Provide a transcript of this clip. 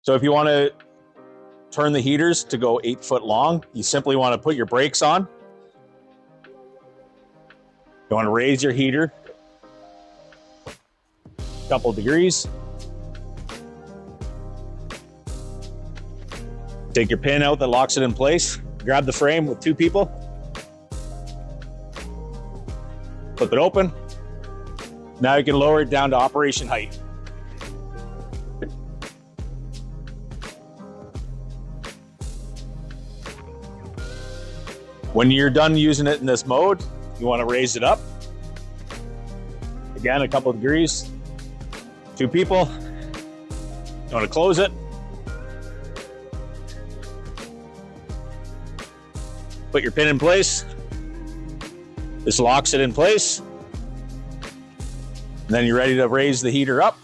So if you want to turn the heaters to go 8 foot long, you simply want to put your brakes on. You want to raise your heater a couple degrees. Take your pin out that locks it in place. Grab the frame with 2 people. Flip it open. Now you can lower it down to operation height. When you're done using it in this mode, you want to raise it up. Again, a couple of degrees. 2 people. You want to close it. Put your pin in place. This locks it in place. And then you're ready to raise the heater up.